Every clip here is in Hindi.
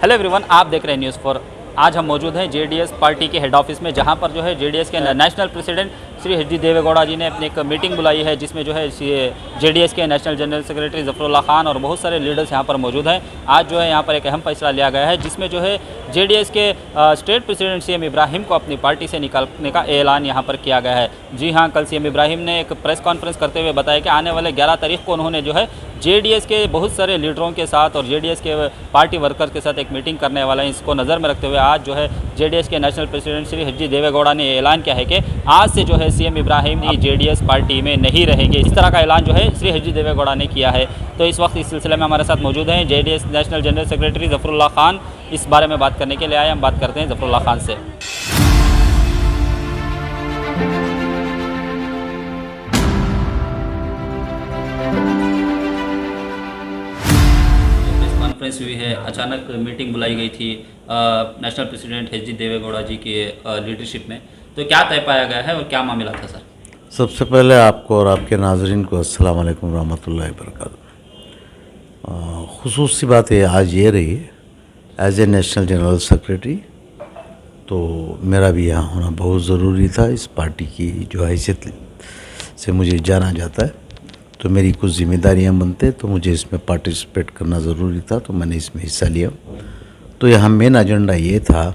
हेलो एवरीवन, आप देख रहे हैं न्यूज़ 4। आज हम मौजूद हैं जेडीएस पार्टी के हेड ऑफिस में, जहां पर जो है जेडीएस के national president Shri H D. Deve Gowda ji ने अपनी एक मीटिंग बुलाई है, जिसमें जो है जेडीएस के national general secretary Zafarullah Khan और बहुत सारे लीडर्स यहां पर मौजूद हैं। आज जो है यहां पर एक अहम फैसला लिया गया है, जिसमें जो है जेडीएस के स्टेट प्रेसिडेंट सीएम इब्राहिम को अपनी पार्टी से निकालने का ऐलान यहां पर किया गया है। जी हाँ, कल सीएम इब्राहिम ने एक प्रेस कॉन्फ्रेंस करते हुए बताया कि आने वाले 11 तारीख को उन्होंने जो है जेडीएस के बहुत सारे लीडरों के साथ और जेडीएस के पार्टी वर्कर्स के साथ एक मीटिंग करने वाला है। इसको नज़र में रखते हुए आज जो है जेडीएस के national president Shri H D. Deve Gowda ने ऐलान किया है कि आज से जो है सीएम इब्राहिम जेडीएस पार्टी में नहीं रहेंगे। इस तरह का ऐलान जो है श्री एच.डी. देवेगौड़ा ने किया है। तो इस वक्त इस सिलसिले में हमारे साथ मौजूद हैं JDS national general secretary Zafarullah Khan. इस बारे में बात करने के लिए आए, हम बात करते हैं ज़फ़रुल्लाह खान से। कॉन्फ्रेंस हुई है, अचानक मीटिंग बुलाई गई थी नेशनल प्रेसिडेंट एच.डी. देवेगौड़ा जी के लीडरशिप में, तो क्या तय पाया गया है और क्या मामला था सर? सबसे पहले आपको और आपके नाज़रीन को अस्सलाम वालेकुम रहमतुल्लाहि वबरकातुहू। खुसूसी बात है आज ये रही, as a national general secretary तो मेरा भी यहाँ होना बहुत ज़रूरी था। इस पार्टी की जो हैसियत से मुझे जाना जाता है, तो मेरी कुछ जिम्मेदारियाँ बनते, तो मुझे इसमें पार्टिसिपेट करना ज़रूरी था, तो मैंने इसमें हिस्सा लिया। तो यहाँ मेन एजेंडा ये था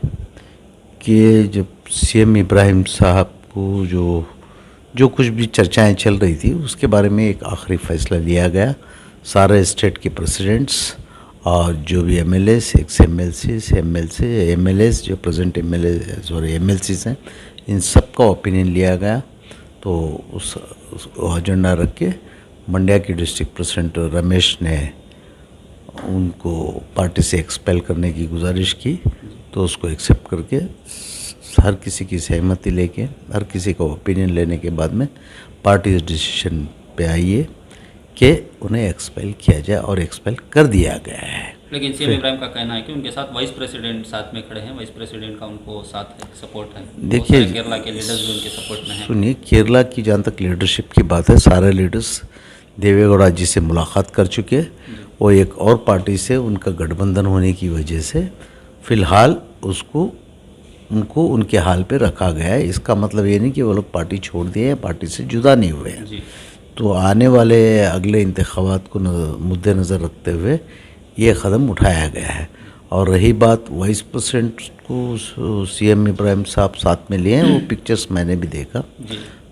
कि जब सीएम इब्राहिम साहब को जो कुछ भी चर्चाएं चल रही थी, उसके बारे में एक आखिरी फ़ैसला लिया गया। सारे स्टेट के प्रेसिडेंट्स और जो भी एमएलएस, एक्स एमएलएस जो प्रेजेंट एमएलसीज हैं, इन सब का ओपिनियन लिया गया। तो उस एजेंडा रख के मंड्या की डिस्ट्रिक्ट प्रेसिडेंट रमेश ने उनको पार्टी से एक्सपेल करने की गुजारिश की, तो उसको एक्सेप्ट करके हर किसी की सहमति लेके, हर किसी का ओपिनियन लेने के बाद में पार्टी इस डिसीजन पे आई है कि उन्हें एक्सपेल किया जाए, और एक्सपेल कर दिया गया है। लेकिन सीएम इब्राहिम का कहना है कि उनके साथ वाइस प्रेसिडेंट साथ में खड़े हैं, वाइस प्रेसिडेंट का उनको साथ है, सपोर्ट है। देखिए, केरला के लीडर्स भी उनके सपोर्ट में हैं। सुनिए, केरला की जहाँ तक लीडरशिप की बात है, सारे लीडर्स देवेगौड़ा जी से मुलाकात कर चुके हैं। वो एक और पार्टी से उनका गठबंधन होने की वजह से फ़िलहाल उनको उनके हाल पे रखा गया है। इसका मतलब ये नहीं कि वो लोग पार्टी छोड़ दिए हैं, पार्टी से जुदा नहीं हुए हैं। तो आने वाले अगले इंतखाबात को मुद्देनज़र रखते हुए ये कदम उठाया गया है। और रही बात वाइस प्रेसिडेंट को सीएम इब्राहिम साहब साथ में लिए हैं, वो पिक्चर्स मैंने भी देखा,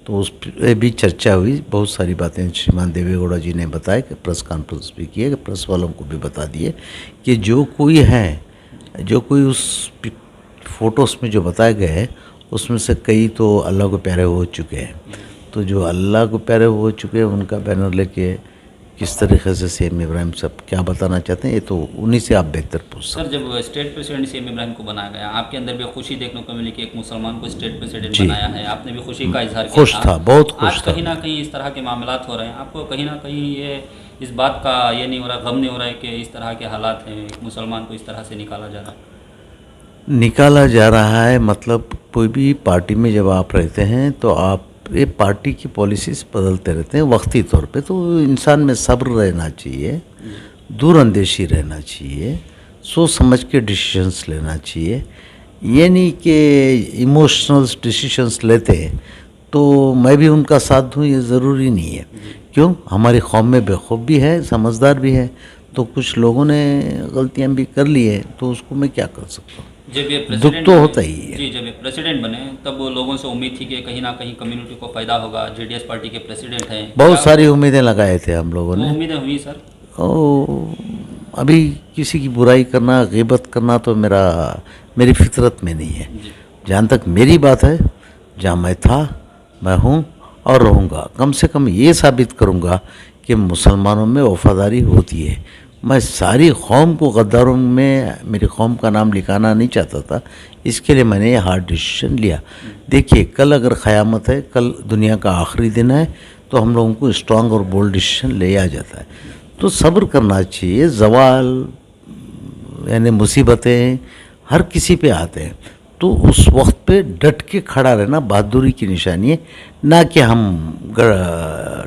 तो उस पर भी चर्चा हुई। बहुत सारी बातें श्रीमान देवेगौड़ा जी ने बताया कि प्रेस कॉन्फ्रेंस भी किए, प्रेस वालों को भी बता दिए कि जो कोई उस फ़ोटोज़ में जो बताए गए हैं, उसमें से कई तो अल्लाह को प्यारे हो चुके हैं। तो जो अल्लाह को प्यारे हो चुके हैं, उनका बैनर लेके किस तरीके से सीएम इब्राहिम साहब क्या बताना चाहते हैं, ये तो उन्हीं से आप बेहतर पूछ सकते हैं। सर, जब स्टेट प्रेसिडेंट सीएम इब्राहिम को बनाया गया, आपके अंदर भी खुशी देखने को मिली कि एक मुसलमान को स्टेट प्रेसिडेंट बनाया है, आपने भी खुशी का इज़हार किया। खुश था, बहुत खुश आज था। कहीं ना कहीं इस तरह के मामलात हो रहे हैं, आपको कहीं ना कहीं ये इस बात का ये नहीं हो रहा, गम नहीं हो रहा है कि इस तरह के हालात हैं, एक मुसलमान को इस तरह से निकाला जा रहा है? मतलब कोई भी पार्टी में जब आप रहते हैं, तो आप ये पार्टी की पॉलिसीज़ बदलते रहते हैं वक्ती तौर पे, तो इंसान में सब्र रहना चाहिए, दूरअंदेशी रहना चाहिए, सोच समझ के डिसीजंस लेना चाहिए। ये नहीं कि इमोशनल डिसीजंस लेते हैं तो मैं भी उनका साथ दूँ, ये ज़रूरी नहीं है। क्यों? हमारी कौम में बेखौफ भी है, समझदार भी है, तो कुछ लोगों ने गलतियाँ भी कर ली है, तो उसको मैं क्या कर सकता हूँ। जब ये दुख तो होता ही है। जी, जब ये प्रेसिडेंट बने, तब लोगों से उम्मीद थी कि कहीं ना कहीं कम्युनिटी को फ़ायदा होगा, जेडीएस पार्टी के प्रेसिडेंट हैं। बहुत सारी उम्मीदें लगाए थे हम लोगों ने। उम्मीदें हुई सर? अभी किसी की बुराई करना, ग़ीबत करना तो मेरी फितरत में नहीं है। जहाँ तक मेरी बात है, जहाँ मैं था, मैं हूँ और रहूँगा। कम से कम ये साबित करूँगा कि मुसलमानों में वफादारी होती है। मैं सारी कौम को गद्दारों में मेरी कौम का नाम लिखाना नहीं चाहता था, इसके लिए मैंने ये हार्ड डिसीजन लिया। देखिए, कल अगर क़यामत है, कल दुनिया का आखिरी दिन है, तो हम लोगों को स्ट्रॉन्ग और बोल्ड डिसीजन लिया जाता है। तो सब्र करना चाहिए। ज़वाल यानी मुसीबतें हर किसी पे आते हैं, तो उस वक्त पे डट के खड़ा रहना बहादुरी की निशानी है, ना कि हम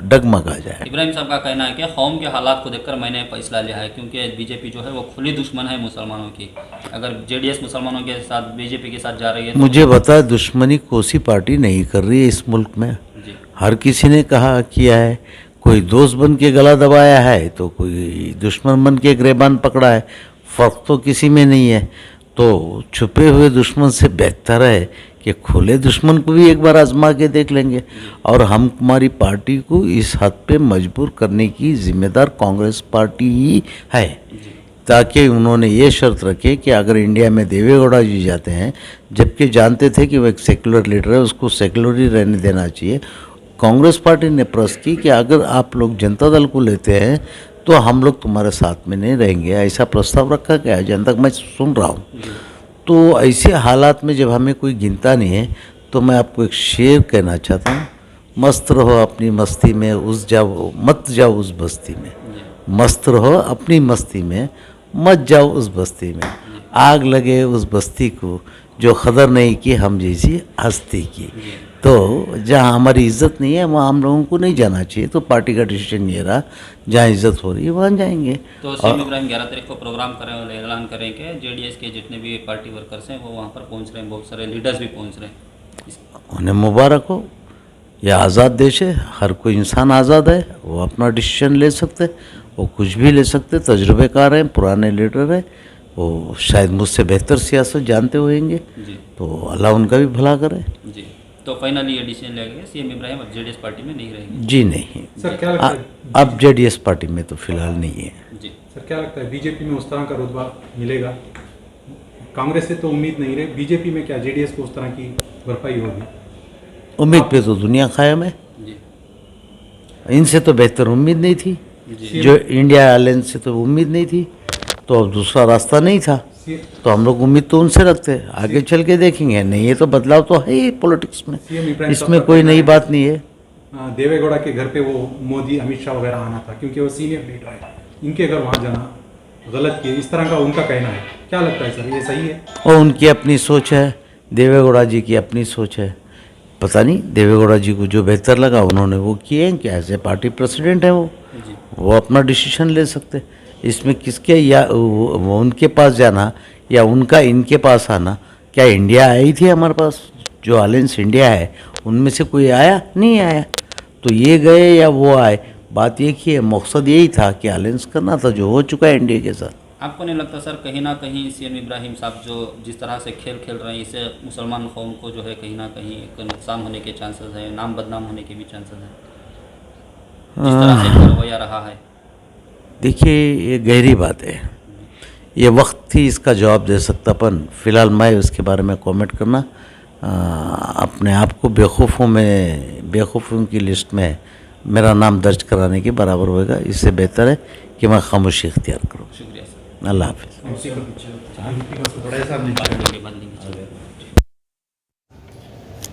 डगमगा जाए। इब्राहिम साहब का कहना है कि कौम के हालात को देखकर मैंने फैसला लिया है, क्योंकि बीजेपी जो है वो खुली दुश्मन है मुसलमानों की। अगर जेडीएस मुसलमानों के साथ बीजेपी के साथ जा रही है तो मुझे बता, दुश्मनी कौन सी पार्टी नहीं कर रही है इस मुल्क में। जी हर किसी ने कहा किया है, कोई दोस्त बन के गला दबाया है तो कोई दुश्मन बन के गिरबान पकड़ा है, फ़र्क तो किसी में नहीं है। तो छुपे हुए दुश्मन से बेहतर है कि खुले दुश्मन को भी एक बार आजमा के देख लेंगे। और हम हमारी पार्टी को इस हद पे मजबूर करने की जिम्मेदार कांग्रेस पार्टी ही है, ताकि उन्होंने ये शर्त रखे कि अगर इंडिया में देवेगौड़ा जी जाते हैं, जबकि जानते थे कि वो एक सेकुलर लीडर है, उसको सेकुलर ही रहने देना चाहिए। कांग्रेस पार्टी ने प्रेस की कि अगर आप लोग जनता दल को लेते हैं तो हम लोग तुम्हारे साथ में नहीं रहेंगे, ऐसा प्रस्ताव रखा गया है, जन तक मैं सुन रहा हूँ। तो ऐसे हालात में जब हमें कोई गिनता नहीं है, तो मैं आपको एक शेर कहना चाहता हूँ, मस्त रहो अपनी मस्ती में, मत जाओ उस बस्ती में। मस्त रहो अपनी मस्ती में, मत जाओ उस बस्ती में। आग लगे उस बस्ती को जो कदर नहीं की हम जैसी हस्ती की। तो जहाँ हमारी इज्जत नहीं है वहाँ हम लोगों को नहीं जाना चाहिए। तो पार्टी का डिसीजन ये रहा, जहाँ इज्जत हो रही है वहाँ जाएंगे। तो सीएम इब्राहिम 11 तारीख को प्रोग्राम करें और ऐलान करें कि जेडीएस के जितने भी पार्टी वर्कर्स हैं वो वहाँ पर पहुँच रहे हैं, बहुत सारे लीडर्स भी पहुँच रहे हैं। उन्हें मुबारक हो, यह आज़ाद देश है, हर कोई इंसान आज़ाद है, वो अपना डिसीजन ले सकते, वो कुछ भी ले सकते। तजुर्बेकार हैं, पुराने लीडर हैं, वो शायद मुझसे बेहतर सियासत जानते होंगे, तो अल्लाह उनका भी भला करे। जी, तो फाइनली ये डिसीजन लिया गया सीएम इब्राहिम अब जेडीएस पार्टी में नहीं रहेंगे। जी नहीं, सर क्या लगता है अब जेडीएस पार्टी में तो फिलहाल नहीं है। जी सर क्या लगता है बीजेपी में उस तरह का रुतबा मिलेगा? कांग्रेस से तो उम्मीद नहीं रही, बीजेपी में क्या जेडीएस को उस तरह की भरपाई होगी? उम्मीद पे तो दुनिया कायम है, जी इनसे तो बेहतर उम्मीद नहीं थी। जो इंडिया अलायंस से तो उम्मीद नहीं थी, तो अब दूसरा रास्ता नहीं था, तो हम लोग उम्मीद तो उनसे रखते हैं। आगे चल के देखेंगे, नहीं है तो बदलाव तो है ही पॉलिटिक्स में, इसमें कोई नई बात नहीं है। देवेगौड़ा के घर पे वो मोदी अमित शाह वगैरह आना था क्योंकि वो सीनियर लीडर है, इनके घर वहाँ जाना गलत किया, इस तरह का उनका कहना है। क्या लगता है सर, ये सही है? और उनकी अपनी सोच है, देवेगौड़ा जी की अपनी सोच है। पता नहीं देवेगौड़ा जी को जो बेहतर लगा उन्होंने वो किए हैं, कि एज ए पार्टी प्रेसिडेंट है वो अपना डिसीजन ले सकते। इसमें किसके या वो उनके पास जाना या उनका इनके पास आना, क्या इंडिया आई थी हमारे पास? जो अलायंस इंडिया है उनमें से कोई आया नहीं आया, तो ये गए या वो आए, बात एक ही है, मकसद यही था कि अलायंस करना था, जो हो चुका है इंडिया के साथ। आपको नहीं लगता सर कहीं ना कहीं सीएम इब्राहिम साहब जो जिस तरह से खेल खेल रहे हैं, इससे मुसलमान कौम को जो है कहीं ना कहीं एक नुकसान होने के चांसेस है, नाम बदनाम होने के भी चांसेस हैं, जिस तरह से इनका रवैया रहा है? देखिए ये गहरी बात है, ये वक्त ही इसका जवाब दे सकता, पर फिलहाल मैं उसके बारे में कमेंट करना अपने आप को बेवकूफ़ों की लिस्ट में मेरा नाम दर्ज कराने के बराबर होगा। इससे बेहतर है कि मैं खामोशी इख्तियार करूँ। शुक्रिया सर। अल्लाह हाफिज़। बड़ा साहब ने बात करके बाद लेंगे।